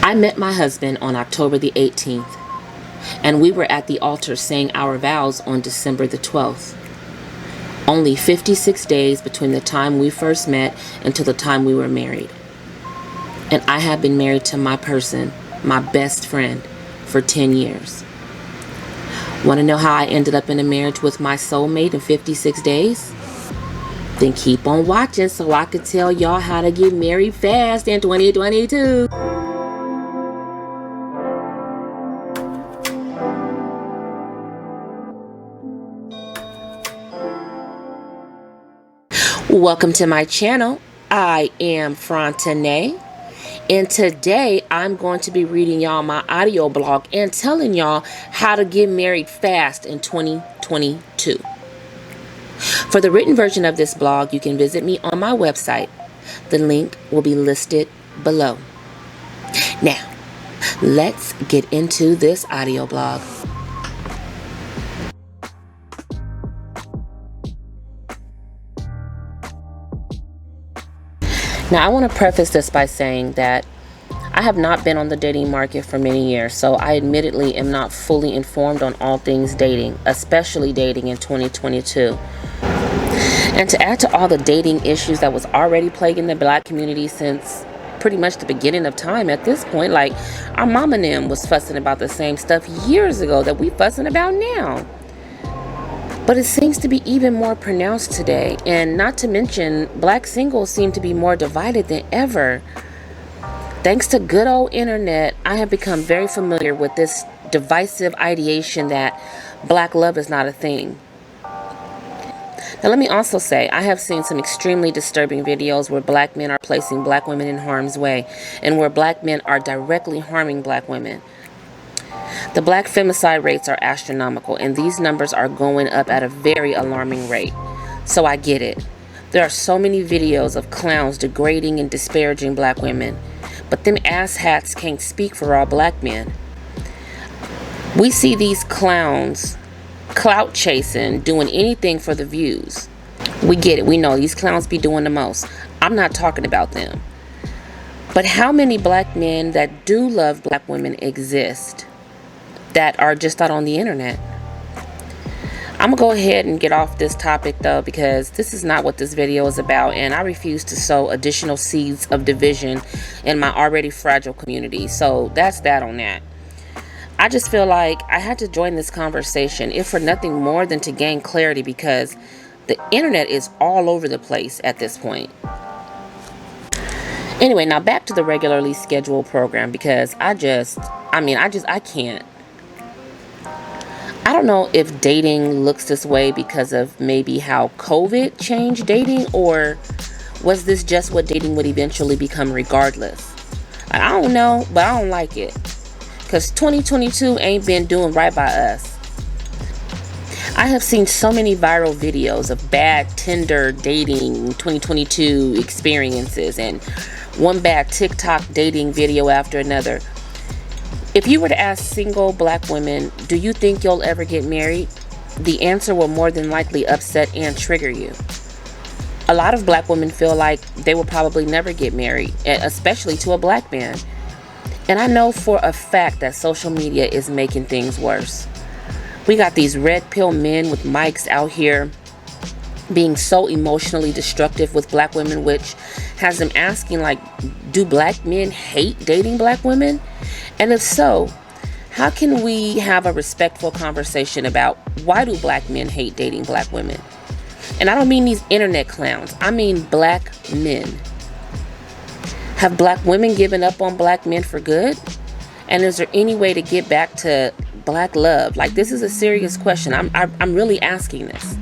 I met my husband on October the 18th, and we were at the altar saying our vows on December the 12th. Only 56 days between the time we first met until the time we were married. And I have been married to my person, my best friend, for 10 years. Want to know how I ended up in a marriage with my soulmate in 56 days? Then keep on watching so I can tell y'all how to get married fast in 2022. Welcome to my channel. I am Fronten'a, and today I'm going to be reading y'all my audio blog and telling y'all how to get married fast in 2022. For the written version of this blog, you can visit me on my website. The link will be listed below. Now, let's get into this audio blog. Now, I want to preface this by saying that I have not been on the dating market for many years, so I admittedly am not fully informed on all things dating, especially dating in 2022. And to add to all the dating issues that was already plaguing the Black community since pretty much the beginning of time at this point, like our mama and them was fussing about the same stuff years ago that we fussing about now. But it seems to be even more pronounced today, and not to mention, Black singles seem to be more divided than ever. Thanks to good old internet, I have become very familiar with this divisive ideation that Black love is not a thing. Now let me also say, I have seen some extremely disturbing videos where Black men are placing Black women in harm's way, and where Black men are directly harming Black women. The Black femicide rates are astronomical, and these numbers are going up at a very alarming rate. So I get it. There are so many videos of clowns degrading and disparaging Black women, but them asshats can't speak for all Black men. We see these clowns clout chasing, doing anything for the views. We get it. We know these clowns be doing the most. I'm not talking about them. But how many Black men that do love Black women exist that are just not on the internet? I'm gonna go ahead and get off this topic though, because this is not what this video is about, and I refuse to sow additional seeds of division in my already fragile community. So that's that on that. I just feel like I had to join this conversation, if for nothing more than to gain clarity, because the internet is all over the place at this point. Anyway, now back to the regularly scheduled program, because I can't. I don't know if dating looks this way because of maybe how COVID changed dating, or was this just what dating would eventually become regardless? I don't know, but I don't like it. Because 2022 ain't been doing right by us. I have seen so many viral videos of bad Tinder dating 2022 experiences, and one bad TikTok dating video after another. If you were to ask single Black women, do you think you'll ever get married? The answer will more than likely upset and trigger you. A lot of Black women feel like they will probably never get married, especially to a Black man. And I know for a fact that social media is making things worse. We got these red pill men with mics out here being so emotionally destructive with Black women, which has them asking, like, do Black men hate dating Black women? And if so, how can we have a respectful conversation about why do Black men hate dating Black women? And I don't mean these internet clowns. I mean Black men. Have Black women given up on Black men for good? And is there any way to get back to Black love? Like, this is a serious question. I'm really asking this.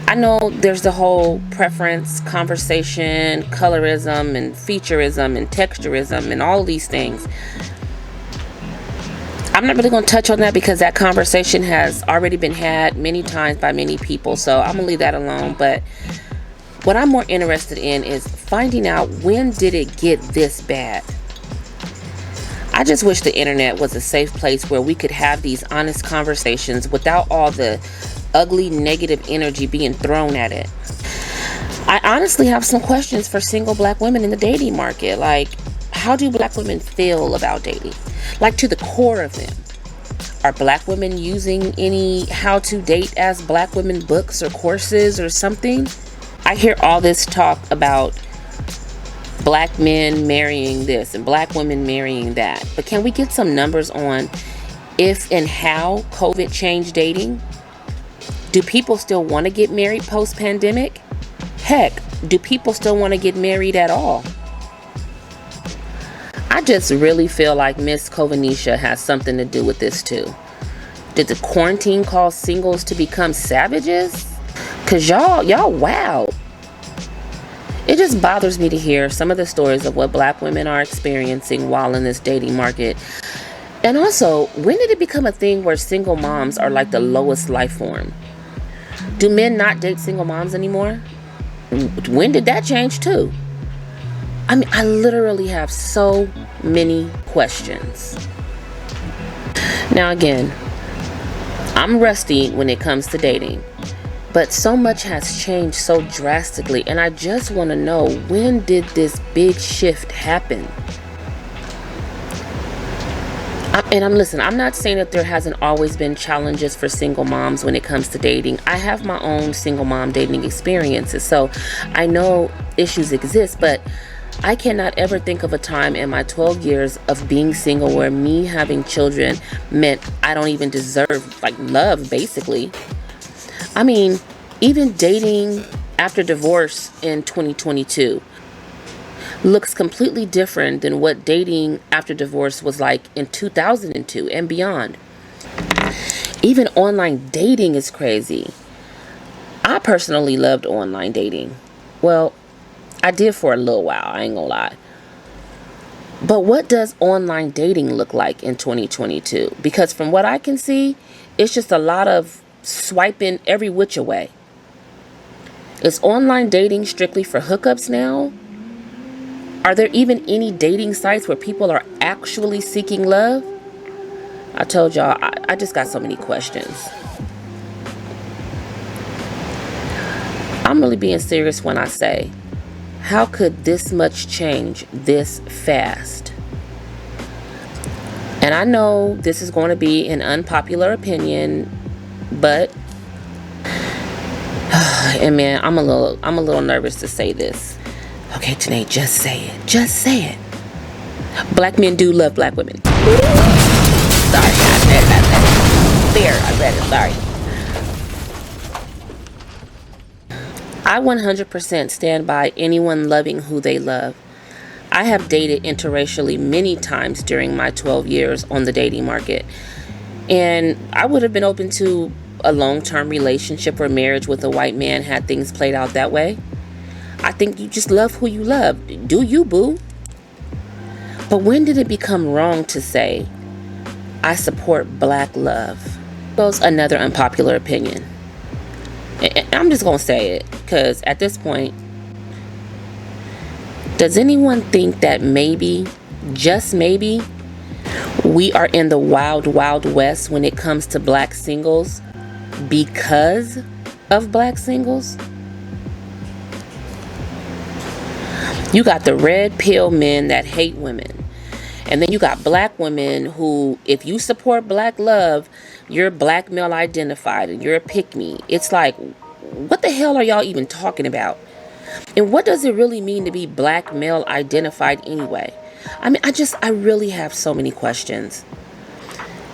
I know there's the whole preference conversation, colorism and featureism and texturism and all these things. I'm not really going to touch on that because that conversation has already been had many times by many people. So I'm going to leave that alone. But what I'm more interested in is finding out, when did it get this bad? I just wish the internet was a safe place where we could have these honest conversations without all the ugly negative energy being thrown at it. I honestly have some questions for single Black women in the dating market. Like, how how do black women feel about dating? Like, to the core of them. Are black women using any how to date as black women books or courses or something? I hear all this talk about black men marrying this and black women marrying that. But can we get some numbers on if and how COVID changed dating? Do people still want to get married post-pandemic? Heck, do people still want to get married at all? I just really feel like Miss Covanisha has something to do with this too. Did the quarantine cause singles to become savages? Cause y'all wow. It just bothers me to hear some of the stories of what black women are experiencing while in this dating market. And also, when did it become a thing where single moms are like the lowest life form? Do men not date single moms anymore? When did that change too? I mean, I literally have so many questions. Now again, I'm rusty when it comes to dating, but so much has changed so drastically, and I just want to know, when did this big shift happen? I'm not saying that there hasn't always been challenges for single moms when it comes to dating. I have my own single mom dating experiences, so I know issues exist, but I cannot ever think of a time in my 12 years of being single where me having children meant I don't even deserve, like, love, basically. I mean, even dating after divorce in 2022 looks completely different than what dating after divorce was like in 2002 and beyond. Even online dating is crazy. I personally loved online dating. Well, I did for a little while, I ain't gonna lie. But what does online dating look like in 2022? Because from what I can see, it's just a lot of swiping every which way. Is online dating strictly for hookups now? Are there even any dating sites where people are actually seeking love? I told y'all, I just got so many questions. I'm really being serious when I say, how could this much change this fast? And I know this is going to be an unpopular opinion, but and man, I'm a little nervous to say this. Okay, Tanae, just say it. Just say it. Black men do love black women. Sorry, I said that. There, I said it. Sorry. I 100% stand by anyone loving who they love. I have dated interracially many times during my 12 years on the dating market. And I would have been open to a long-term relationship or marriage with a white man had things played out that way. I think you just love who you love. Do you, boo? But when did it become wrong to say, I support black love? Goes another unpopular opinion. And I'm just going to say it, because at this point, does anyone think that maybe, just maybe, we are in the wild, wild west when it comes to black singles because of black singles? You got the red pill men that hate women. And then you got black women who, if you support black love, you're black male identified and you're a pick-me. It's like, what the hell are y'all even talking about? And what does it really mean to be black male identified anyway? I mean, I really have so many questions.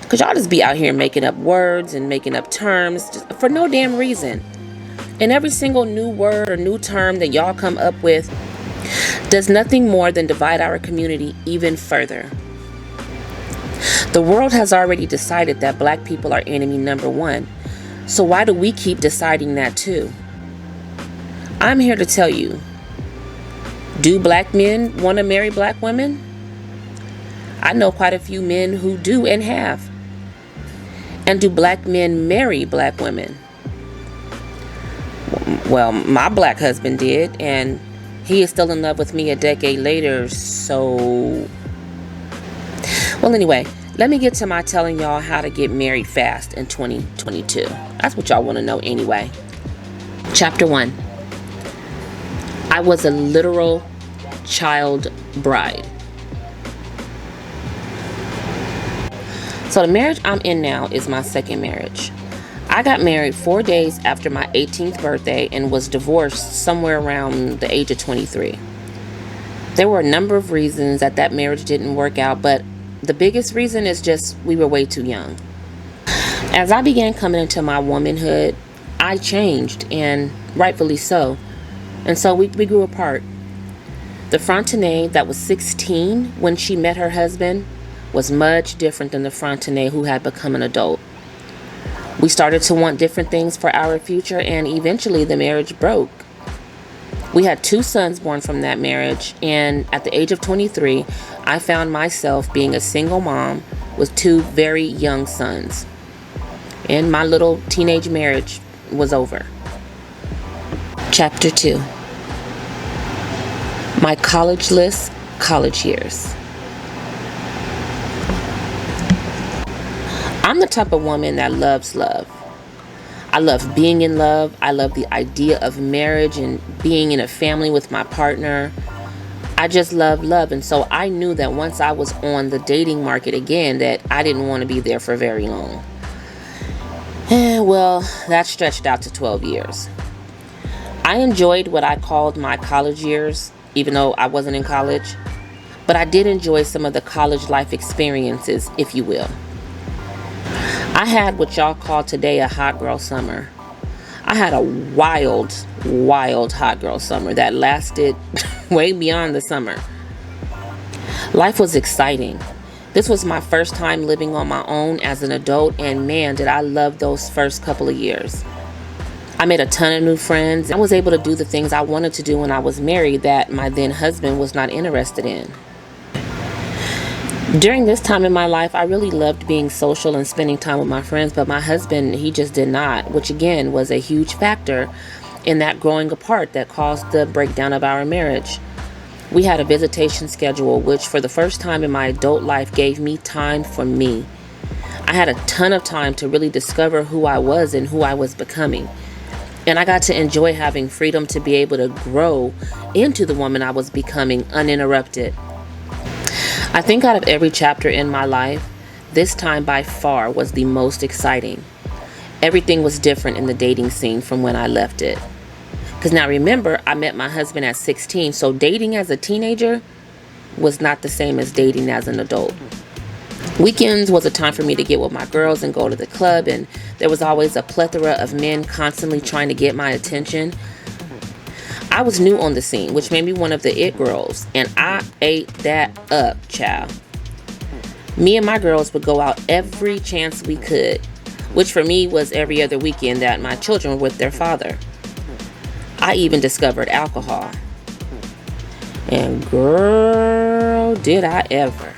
Because y'all just be out here making up words and making up terms just for no damn reason. And every single new word or new term that y'all come up with does nothing more than divide our community even further. The world has already decided that black people are enemy number one. So why do we keep deciding that too? I'm here to tell you, do black men want to marry black women? I know quite a few men who do and have. And do black men marry black women? Well, my black husband did, and he is still in love with me a decade later, so... Well, anyway, let me get to my telling y'all how to get married fast in 2022. That's what y'all want to know anyway. Chapter 1. I was a literal child bride. So the marriage I'm in now is my second marriage. I got married 4 days after my 18th birthday and was divorced somewhere around the age of 23. There were a number of reasons that marriage didn't work out, but the biggest reason is just we were way too young. As I began coming into my womanhood, I changed, and rightfully so. And so we grew apart. The Fronten'a that was 16 when she met her husband was much different than the Fronten'a who had become an adult. We started to want different things for our future, and eventually the marriage broke. We had 2 sons born from that marriage, and at the age of 23, I found myself being a single mom with 2 very young sons. And my little teenage marriage was over. Chapter 2. My college-less college years. I'm the type of woman that loves love. I love being in love. I love the idea of marriage and being in a family with my partner. I just love love. And so I knew that once I was on the dating market again, that I didn't want to be there for very long. And well, that stretched out to 12 years. I enjoyed what I called my college years, even though I wasn't in college. But I did enjoy some of the college life experiences, if you will. I had what y'all call today a hot girl summer. I had a wild hot girl summer that lasted way beyond the summer. Life was exciting. This was my first time living on my own as an adult, and man, did I love those first couple of years. I made a ton of new friends. I was able to do the things I wanted to do when I was married that my then husband was not interested in. During this time in my life, I really loved being social and spending time with my friends, but my husband, he just did not, which again was a huge factor in that growing apart that caused the breakdown of our marriage. We had a visitation schedule, which for the first time in my adult life gave me time for me. I had a ton of time to really discover who I was and who I was becoming. And I got to enjoy having freedom to be able to grow into the woman I was becoming uninterrupted. I think out of every chapter in my life, this time by far was the most exciting. Everything was different in the dating scene from when I left it. Because now remember, I met my husband at 16, so dating as a teenager was not the same as dating as an adult. Weekends was a time for me to get with my girls and go to the club, and there was always a plethora of men constantly trying to get my attention. I was new on the scene, which made me one of the it girls, and I ate that up, child. Me and my girls would go out every chance we could, which for me was every other weekend that my children were with their father. I even discovered alcohol. And girl, did I ever.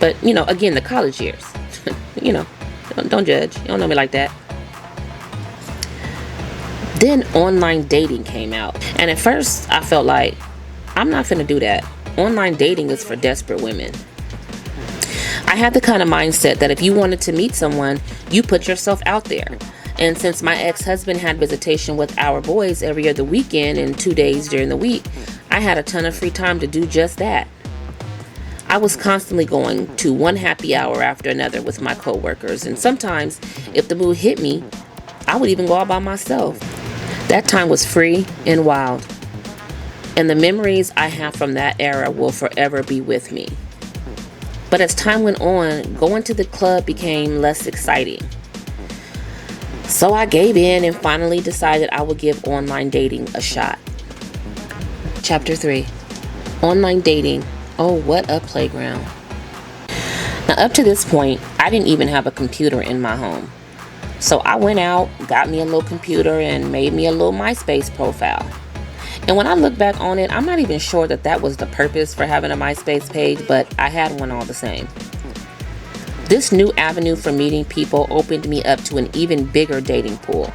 But, again, the college years. Don't judge. You don't know me like that. Then online dating came out. And at first, I felt like, I'm not finna do that. Online dating is for desperate women. I had the kind of mindset that if you wanted to meet someone, you put yourself out there. And since my ex-husband had visitation with our boys every other weekend and 2 days during the week, I had a ton of free time to do just that. I was constantly going to one happy hour after another with my coworkers, and sometimes, if the mood hit me, I would even go out by myself. That time was free and wild, and the memories I have from that era will forever be with me. But as time went on, going to the club became less exciting. So I gave in and finally decided I would give online dating a shot. Chapter 3. Online dating. Oh, what a playground. Now, up to this point, I didn't even have a computer in my home. So I went out, got me a little computer, and made me a little MySpace profile. And when I look back on it, I'm not even sure that was the purpose for having a MySpace page, but I had one all the same. This new avenue for meeting people opened me up to an even bigger dating pool.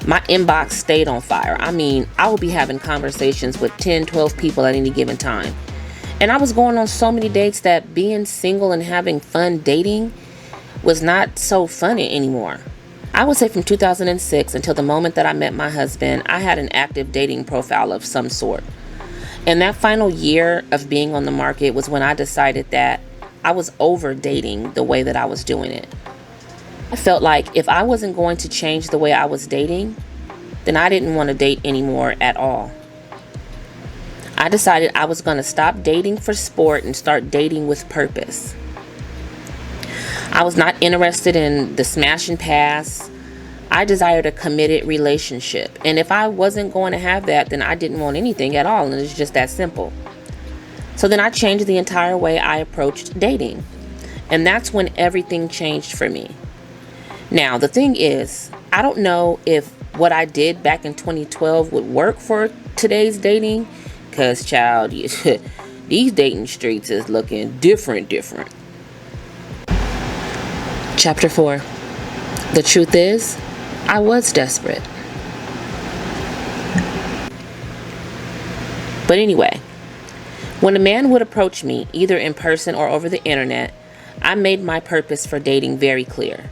My inbox stayed on fire. I mean, I would be having conversations with 10, 12 people at any given time. And I was going on so many dates that being single and having fun dating was not so fun anymore. I would say from 2006 until the moment that I met my husband, I had an active dating profile of some sort. And that final year of being on the market was when I decided that I was over dating the way that I was doing it. I felt like if I wasn't going to change the way I was dating, then I didn't want to date anymore at all. I decided I was going to stop dating for sport and start dating with purpose. I was not interested in the smash and pass. I desired a committed relationship. And if I wasn't going to have that, then I didn't want anything at all. And it's just that simple. So then I changed the entire way I approached dating. And that's when everything changed for me. Now, the thing is, I don't know if what I did back in 2012 would work for today's dating. Because, child, these dating streets is looking different. Chapter 4. The truth is, I was desperate. But anyway, when a man would approach me, either in person or over the internet, I made my purpose for dating very clear.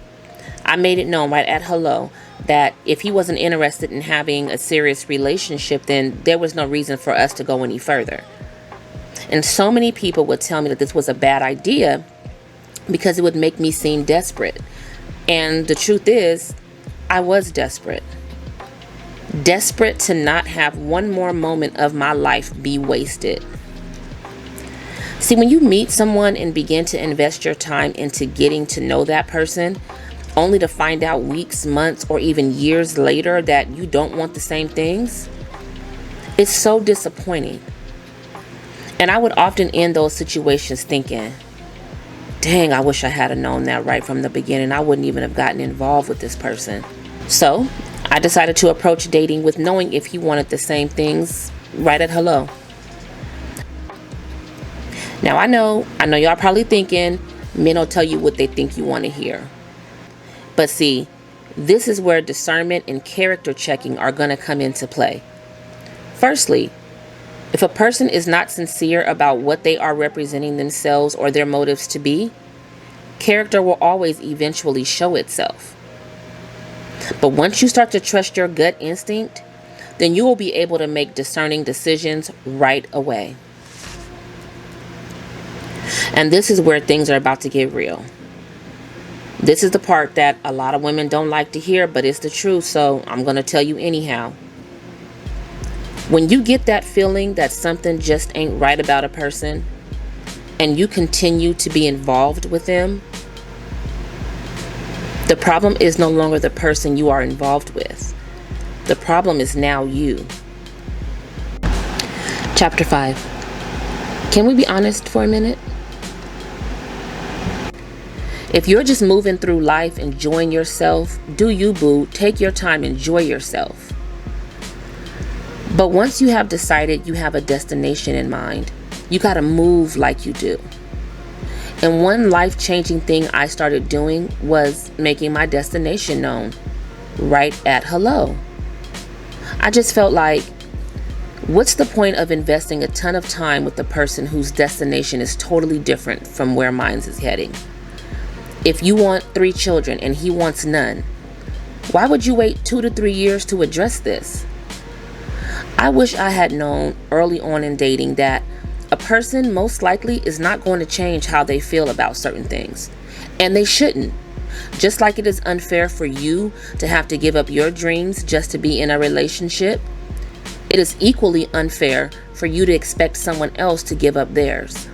I made it known right at hello that if he wasn't interested in having a serious relationship, then there was no reason for us to go any further. And so many people would tell me that this was a bad idea because it would make me seem desperate. And the truth is, I was desperate. Desperate to not have one more moment of my life be wasted. See, when you meet someone and begin to invest your time into getting to know that person, only to find out weeks, months, or even years later that you don't want the same things, it's so disappointing. And I would often end those situations thinking, dang, I wish I had known that right from the beginning. I wouldn't even have gotten involved with this person. So I decided to approach dating with knowing if he wanted the same things right at hello. Now I know y'all probably thinking men will tell you what they think you want to hear. But see, this is where discernment and character checking are going to come into play. Firstly, if a person is not sincere about what they are representing themselves or their motives to be, character will always eventually show itself. But once you start to trust your gut instinct, then you will be able to make discerning decisions right away. And this is where things are about to get real. This is the part that a lot of women don't like to hear, but it's the truth, so I'm going to tell you anyhow. When you get that feeling that something just ain't right about a person, and you continue to be involved with them, the problem is no longer the person you are involved with. The problem is now you. Chapter 5. Can we be honest for a minute? If you're just moving through life, enjoying yourself, do you, boo. Take your time, enjoy yourself. But once you have decided you have a destination in mind, you gotta move like you do. And one life-changing thing I started doing was making my destination known right at hello. I just felt like, what's the point of investing a ton of time with the person whose destination is totally different from where mine is heading? If you want 3 children and he wants none, why would you wait 2 to 3 years to address this? I wish I had known early on in dating that a person most likely is not going to change how they feel about certain things. And they shouldn't. Just like it is unfair for you to have to give up your dreams just to be in a relationship, it is equally unfair for you to expect someone else to give up theirs.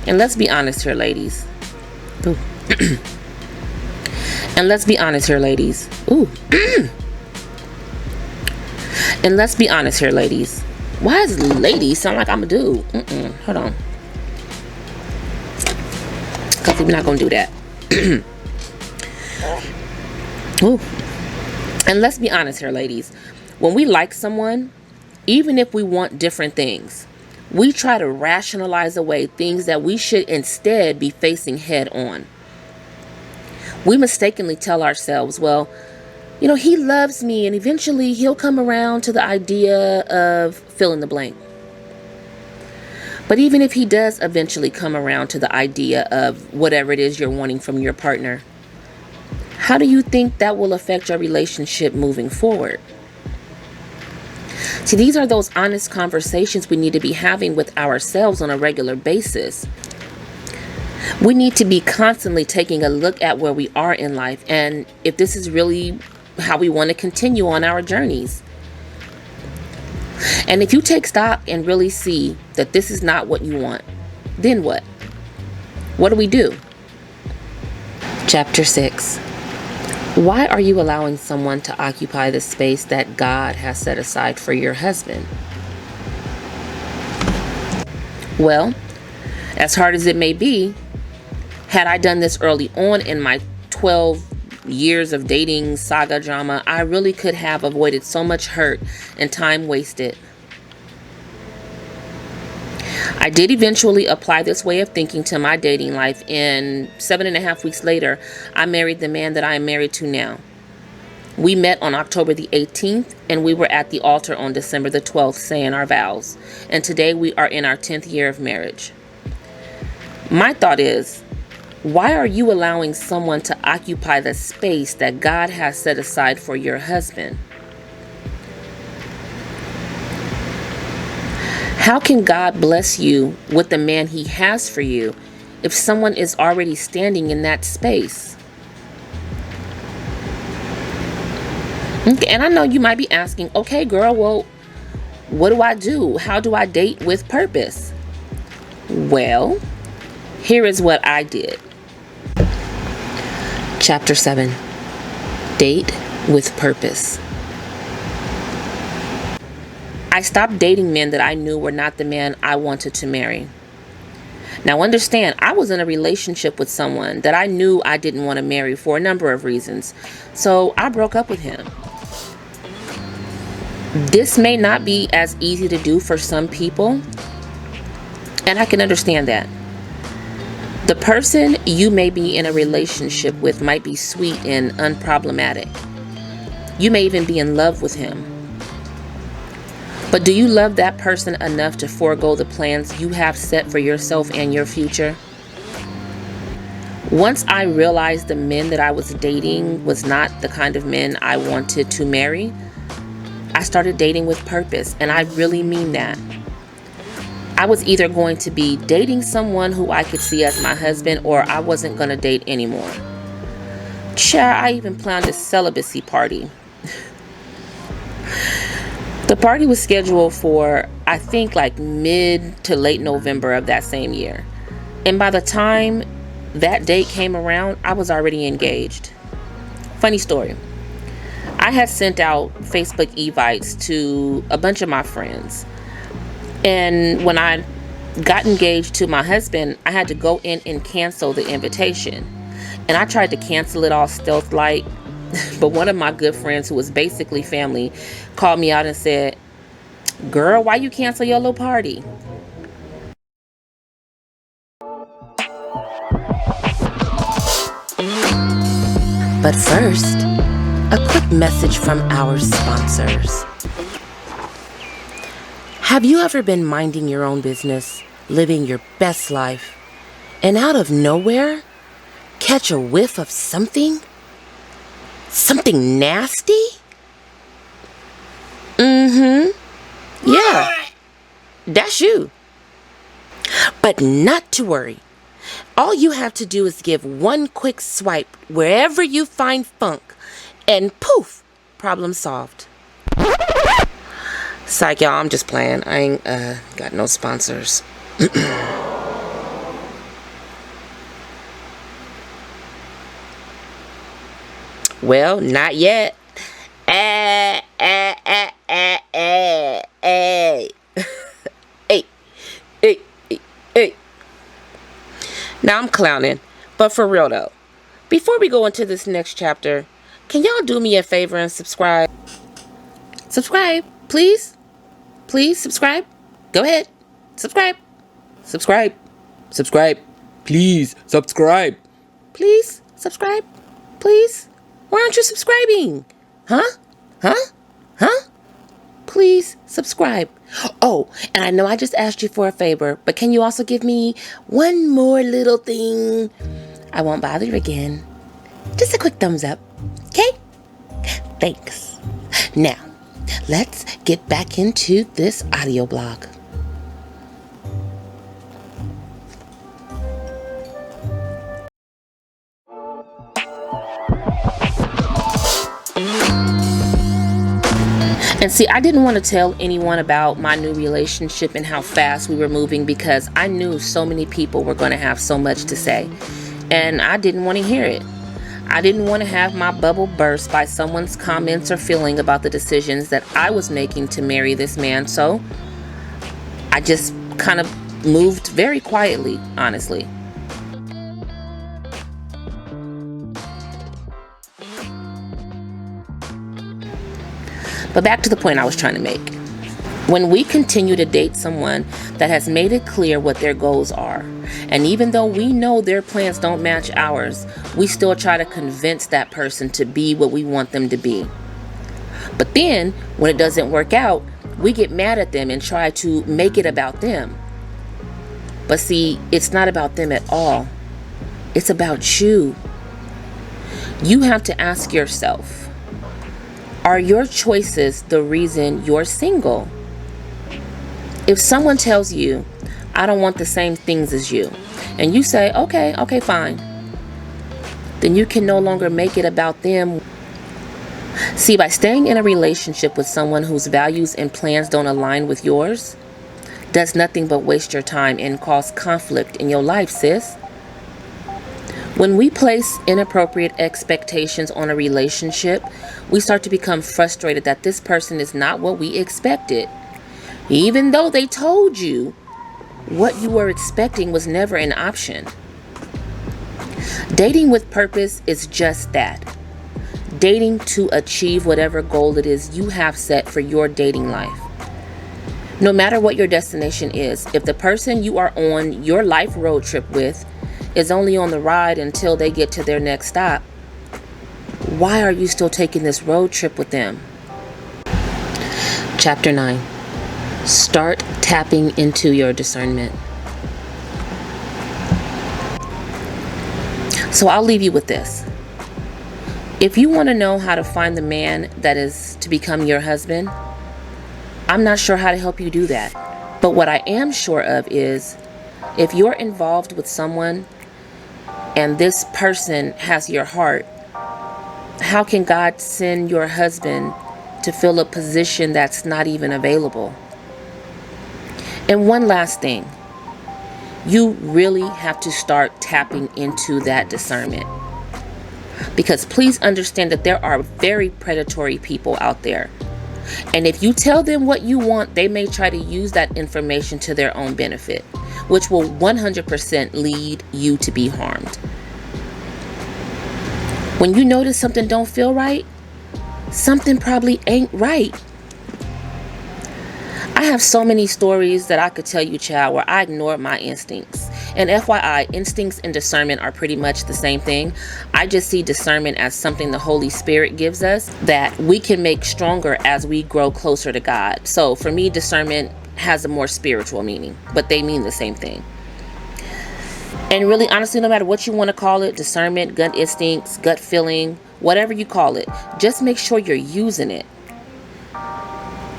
And let's be honest here, ladies. Ooh. And let's be honest here, ladies. Ooh. And let's be honest here, ladies. Why does ladies sound like I'm a dude? Hold on. Because we're not going to do that. Ooh. And let's be honest here, ladies. When we like someone, even if we want different things, we try to rationalize away things that we should instead be facing head on. We mistakenly tell ourselves, well, you know, he loves me and eventually he'll come around to the idea of fill in the blank. But even if he does eventually come around to the idea of whatever it is you're wanting from your partner, how do you think that will affect your relationship moving forward? See, these are those honest conversations we need to be having with ourselves on a regular basis. We need to be constantly taking a look at where we are in life and if this is really how we want to continue on our journeys. And if you take stock and really see that this is not what you want, then what? What do we do? Chapter 6. Why are you allowing someone to occupy the space that God has set aside for your husband? Well, as hard as it may be, had I done this early on in my 12 years of dating saga drama, I really could have avoided so much hurt and time wasted. I did eventually apply this way of thinking to my dating life, and 7.5 weeks later, I married the man that I am married to now. We met on October the 18th, and we were at the altar on December the 12th saying our vows. And today we are in our 10th year of marriage. My thought is, why are you allowing someone to occupy the space that God has set aside for your husband? How can God bless you with the man he has for you if someone is already standing in that space? Okay, and I know you might be asking, okay, girl, well, what do I do? How do I date with purpose? Well, here is what I did. Chapter 7. Date with purpose. I stopped dating men that I knew were not the man I wanted to marry. Now understand, I was in a relationship with someone that I knew I didn't want to marry for a number of reasons. So I broke up with him. This may not be as easy to do for some people, and I can understand that. The person you may be in a relationship with might be sweet and unproblematic. You may even be in love with him. But do you love that person enough to forego the plans you have set for yourself and your future? Once I realized the men that I was dating was not the kind of men I wanted to marry, I started dating with purpose, and I really mean that. I was either going to be dating someone who I could see as my husband, or I wasn't going to date anymore. Child, I even planned a celibacy party. The party was scheduled for, I think, like mid to late November of that same year. And by the time that date came around, I was already engaged. Funny story. I had sent out Facebook evites to a bunch of my friends. And when I got engaged to my husband, I had to go in and cancel the invitation. And I tried to cancel it all stealth-like. But one of my good friends, who was basically family, called me out and said, "Girl, why you cancel your little party?" But first, a quick message from our sponsors. Have you ever been minding your own business, living your best life, and out of nowhere, catch a whiff of something? Something nasty? Yeah, that's you. But not to worry. All you have to do is give one quick swipe wherever you find funk, and poof, problem solved. Psych, y'all, I'm just playing. I ain't got no sponsors. Well, not yet. Hey. Now I'm clowning, but for real though, before we go into this next chapter, can y'all do me a favor and subscribe? Subscribe, please. Please subscribe. Go ahead. Subscribe. Subscribe. Subscribe. Please subscribe. Please subscribe. Please. Why aren't you subscribing? Huh? Please subscribe. Oh, and I know I just asked you for a favor, but can you also give me one more little thing? I won't bother you again. Just a quick thumbs up. Okay? Thanks. Now, let's get back into this audio blog. And see, I didn't want to tell anyone about my new relationship and how fast we were moving because I knew so many people were going to have so much to say. And I didn't want to hear it. I didn't want to have my bubble burst by someone's comments or feeling about the decisions that I was making to marry this man. So I just kind of moved very quietly, honestly. But back to the point I was trying to make. When we continue to date someone that has made it clear what their goals are, and even though we know their plans don't match ours, we still try to convince that person to be what we want them to be. But then, when it doesn't work out, we get mad at them and try to make it about them. But see, it's not about them at all. It's about you. You have to ask yourself, are your choices the reason you're single? If someone tells you, I don't want the same things as you, and you say, okay, fine, then you can no longer make it about them. See, by staying in a relationship with someone whose values and plans don't align with yours, does nothing but waste your time and cause conflict in your life, sis. When we place inappropriate expectations on a relationship, we start to become frustrated that this person is not what we expected. Even though they told you what you were expecting was never an option. Dating with purpose is just that. Dating to achieve whatever goal it is you have set for your dating life. No matter what your destination is, if the person you are on your life road trip with is only on the ride until they get to their next stop, why are you still taking this road trip with them? Chapter 9. Start tapping into your discernment. So I'll leave you with this. If you want to know how to find the man that is to become your husband, I'm not sure how to help you do that. But what I am sure of is, if you're involved with someone and this person has your heart, how can God send your husband to fill a position that's not even available? And one last thing, you really have to start tapping into that discernment. Because please understand that there are very predatory people out there. And if you tell them what you want, they may try to use that information to their own benefit, which will 100% lead you to be harmed. When you notice something don't feel right, something probably ain't right. I have so many stories that I could tell you, child, where I ignored my instincts. And FYI, instincts and discernment are pretty much the same thing. I just see discernment as something the Holy Spirit gives us that we can make stronger as we grow closer to God. So for me, discernment has a more spiritual meaning, but they mean the same thing. And really, honestly, no matter what you want to call it, discernment, gut instincts, gut feeling, whatever you call it, just make sure you're using it.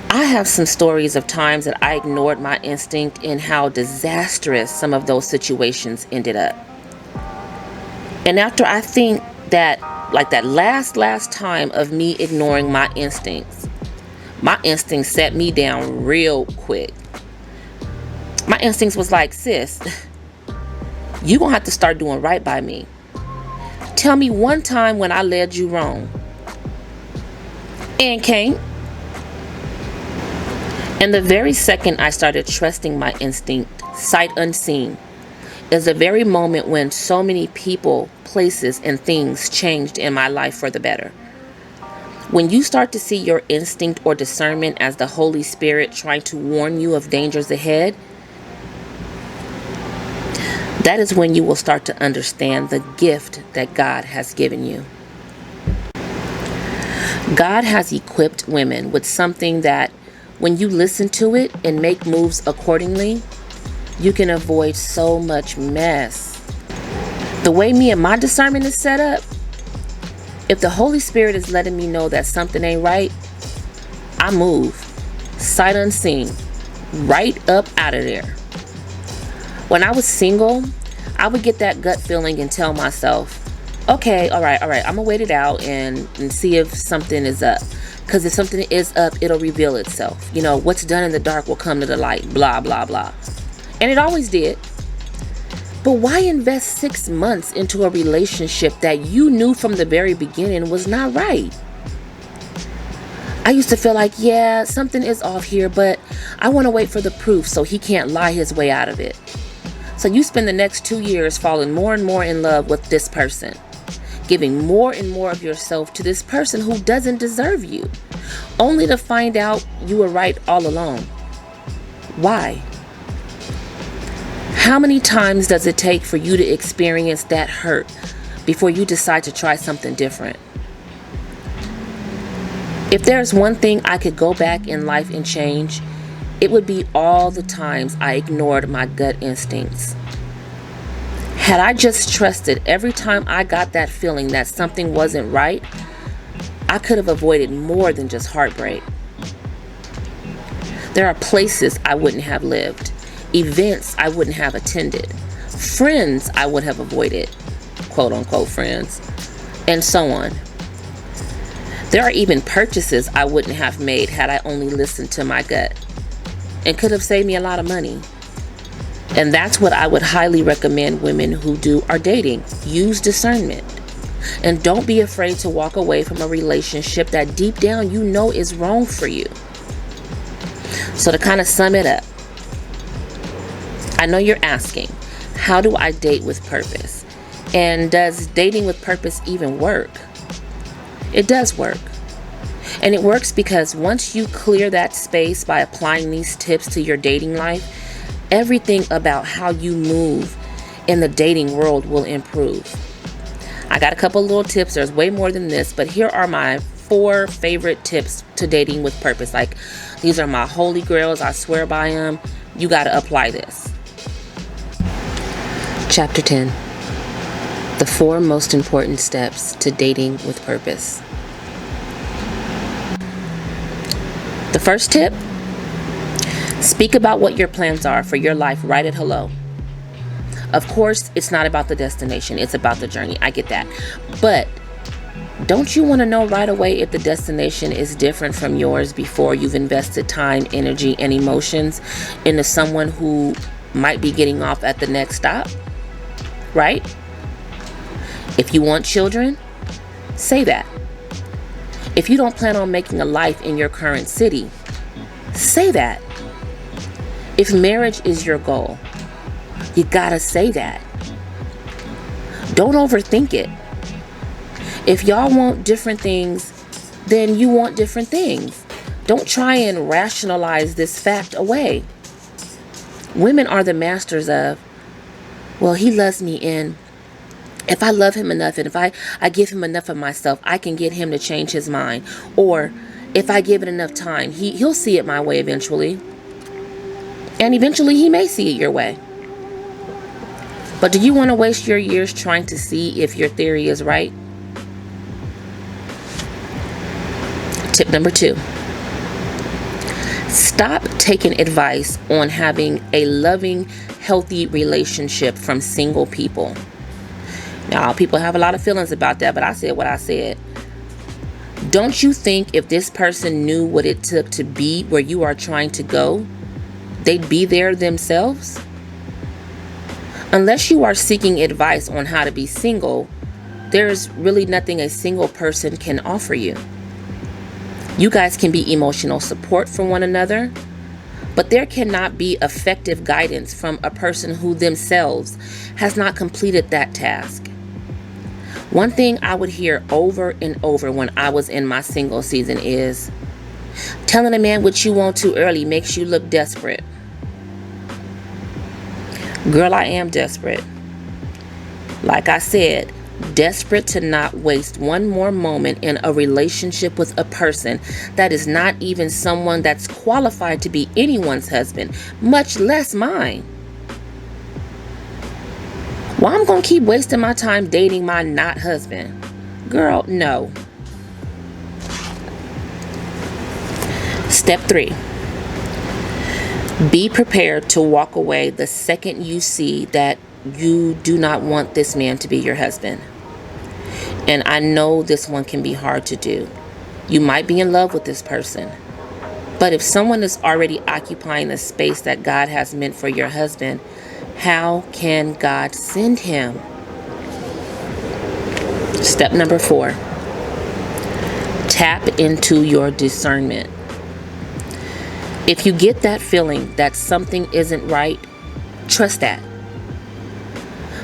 I have some stories of times that I ignored my instinct and how disastrous some of those situations ended up. And after I think that, like that last time of me ignoring my instincts set me down real quick. My instincts was like, sis, you gonna have to start doing right by me. Tell me one time when I led you wrong. And can't. And the very second I started trusting my instinct, sight unseen, is the very moment when so many people, places, and things changed in my life for the better. When you start to see your instinct or discernment as the Holy Spirit trying to warn you of dangers ahead, that is when you will start to understand the gift that God has given you. God has equipped women with something that, when you listen to it and make moves accordingly, you can avoid so much mess. The way me and my discernment is set up, if the Holy Spirit is letting me know that something ain't right, I move, sight unseen, right up out of there. When I was single, I would get that gut feeling and tell myself, okay, all right, I'm gonna wait it out and see if something is up. Because if something is up, it'll reveal itself. You know, what's done in the dark will come to the light, blah, blah, blah. And it always did. But why invest 6 months into a relationship that you knew from the very beginning was not right? I used to feel like, yeah, something is off here, but I want to wait for the proof so he can't lie his way out of it. So you spend the next 2 years falling more and more in love with this person, giving more and more of yourself to this person who doesn't deserve you, only to find out you were right all along. Why? How many times does it take for you to experience that hurt before you decide to try something different? If there's one thing I could go back in life and change, it would be all the times I ignored my gut instincts. Had I just trusted every time I got that feeling that something wasn't right, I could have avoided more than just heartbreak. There are places I wouldn't have lived, events I wouldn't have attended, friends I would have avoided, quote unquote friends, and so on. There are even purchases I wouldn't have made had I only listened to my gut, and could have saved me a lot of money. And that's what I would highly recommend women who are dating. Use discernment. And don't be afraid to walk away from a relationship that deep down you know is wrong for you. So to kind of sum it up, I know you're asking, how do I date with purpose? And does dating with purpose even work? It does work. And it works because once you clear that space by applying these tips to your dating life, everything about how you move in the dating world will improve. I got a couple little tips. There's way more than this, but here are my 4 favorite tips to dating with purpose. Like, these are my holy grails. I swear by them. You got to apply this. Chapter 10. The 4 most important steps to dating with purpose. The first tip: speak about what your plans are for your life right at hello. Of course, it's not about the destination, it's about the journey. I get that. But don't you want to know right away if the destination is different from yours before you've invested time, energy, and emotions into someone who might be getting off at the next stop? Right? If you want children, say that. If you don't plan on making a life in your current city, say that. If marriage is your goal, you gotta say that. Don't overthink it. If y'all want different things, then you want different things. Don't try and rationalize this fact away. Women are the masters of, well, he loves me, and if I love him enough, and if I give him enough of myself, I can get him to change his mind. Or if I give it enough time, he'll see it my way eventually. And eventually he may see it your way. But do you want to waste your years trying to see if your theory is right? Tip number 2. Stop taking advice on having a loving, healthy relationship from single people. Now, people have a lot of feelings about that, but I said what I said. Don't you think if this person knew what it took to be where you are trying to go, they'd be there themselves? Unless you are seeking advice on how to be single, there's really nothing a single person can offer you. You guys can be emotional support for one another, but there cannot be effective guidance from a person who themselves has not completed that task. One thing I would hear over and over when I was in my single season is, telling a man what you want too early makes you look desperate. Girl, I am desperate. Like I said, desperate to not waste one more moment in a relationship with a person that is not even someone that's qualified to be anyone's husband, much less mine. Well, I'm going to keep wasting my time dating my not husband. Girl, no. Step 3. Be prepared to walk away the second you see that you do not want this man to be your husband. And I know this one can be hard to do. You might be in love with this person. But if someone is already occupying the space that God has meant for your husband, how can God send him? Step number 4. Tap into your discernment. If you get that feeling that something isn't right, trust that.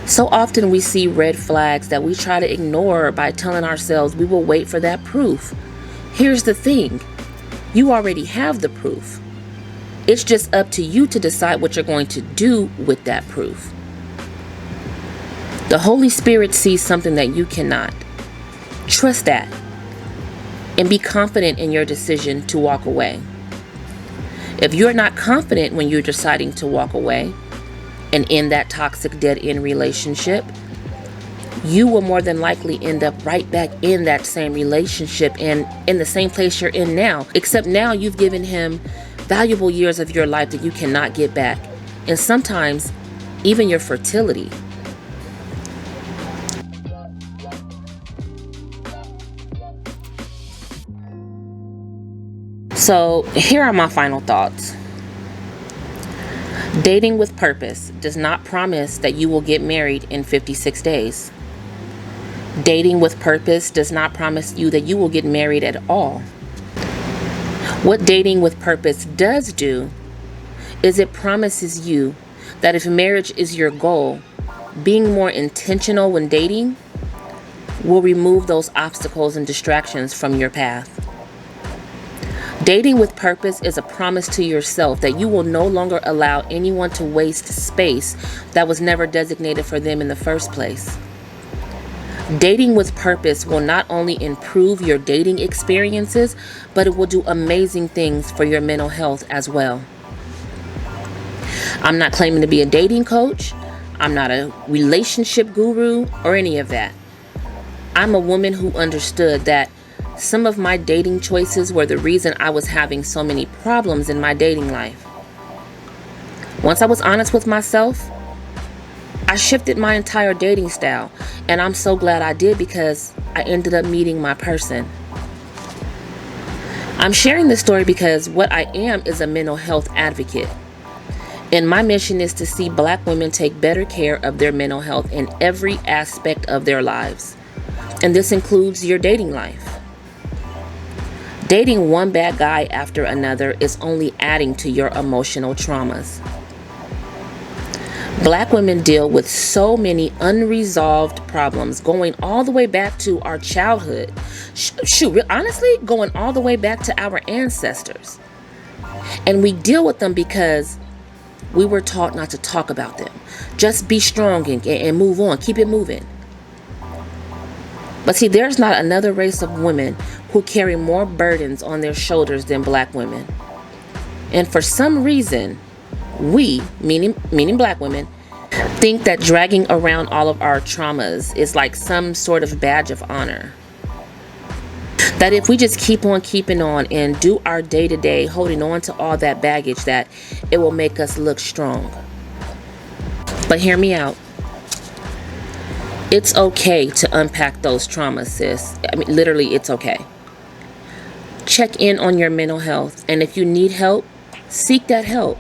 So often we see red flags that we try to ignore by telling ourselves we will wait for that proof. Here's the thing. You already have the proof. It's just up to you to decide what you're going to do with that proof. The Holy Spirit sees something that you cannot. Trust that. And be confident in your decision to walk away. If you're not confident when you're deciding to walk away and end that toxic dead-end relationship, you will more than likely end up right back in that same relationship and in the same place you're in now, except now you've given him valuable years of your life that you cannot get back, and sometimes even your fertility. So here are my final thoughts. Dating with purpose does not promise that you will get married in 56 days. Dating with purpose does not promise you that you will get married at all. What dating with purpose does do is it promises you that if marriage is your goal, being more intentional when dating will remove those obstacles and distractions from your path. Dating with purpose is a promise to yourself that you will no longer allow anyone to waste space that was never designated for them in the first place. Dating with purpose will not only improve your dating experiences, but it will do amazing things for your mental health as well. I'm not claiming to be a dating coach. I'm not a relationship guru or any of that. I'm a woman who understood that some of my dating choices were the reason I was having so many problems in my dating life. Once I was honest with myself, I shifted my entire dating style, and I'm so glad I did because I ended up meeting my person. I'm sharing this story because what I am is a mental health advocate, and my mission is to see Black women take better care of their mental health in every aspect of their lives, and this includes your dating life. Dating one bad guy after another is only adding to your emotional traumas. Black women deal with so many unresolved problems going all the way back to our childhood. Honestly, going all the way back to our ancestors. And we deal with them because we were taught not to talk about them. Just be strong and move on. Keep it moving. But see, there's not another race of women who carry more burdens on their shoulders than Black women. And for some reason, we, meaning Black women, think that dragging around all of our traumas is like some sort of badge of honor. That if we just keep on keeping on and do our day-to-day holding on to all that baggage, that it will make us look strong. But hear me out. It's okay to unpack those traumas, sis. I mean, literally, it's okay. Check in on your mental health, and if you need help, seek that help.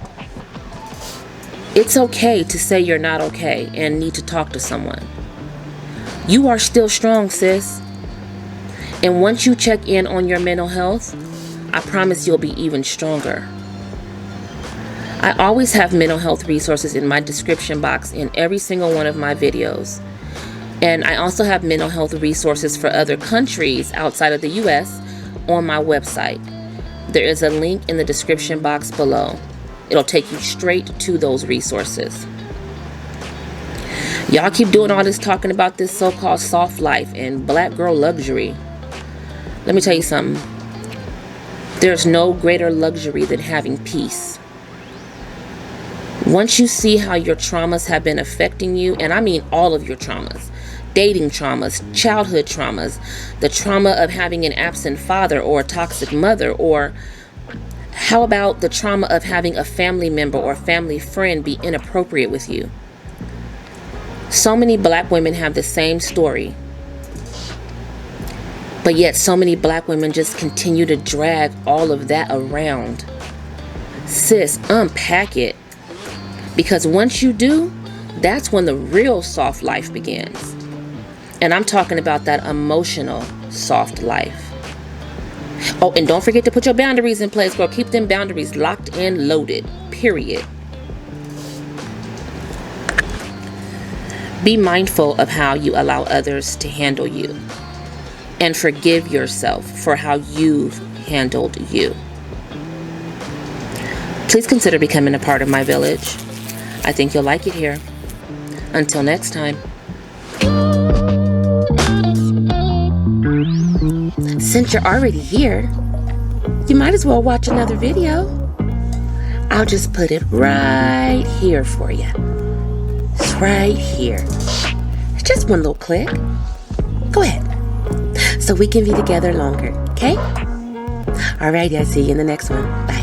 It's okay to say you're not okay and need to talk to someone. You are still strong, sis. And once you check in on your mental health, I promise you'll be even stronger. I always have mental health resources in my description box in every single one of my videos. And I also have mental health resources for other countries outside of the US on my website. There is a link in the description box below. It'll take you straight to those resources. Y'all keep doing all this talking about this so-called soft life and Black girl luxury. Let me tell you something. There's no greater luxury than having peace. Once you see how your traumas have been affecting you, and I mean all of your traumas, dating traumas, childhood traumas, the trauma of having an absent father or a toxic mother, or how about the trauma of having a family member or family friend be inappropriate with you? So many Black women have the same story. But yet so many black women just continue to drag all of that around. Sis, unpack it. Because once you do, that's when the real soft life begins. And I'm talking about that emotional soft life. Oh, and don't forget to put your boundaries in place, girl. Keep them boundaries locked and loaded. Period. Be mindful of how you allow others to handle you. And forgive yourself for how you've handled you. Please consider becoming a part of my village. I think you'll like it here. Until next time. Since you're already here, you might as well watch another video. I'll just put it right here for you. It's right here. It's just one little click. Go ahead. So we can be together longer, okay? Alrighty, I'll see you in the next one. Bye.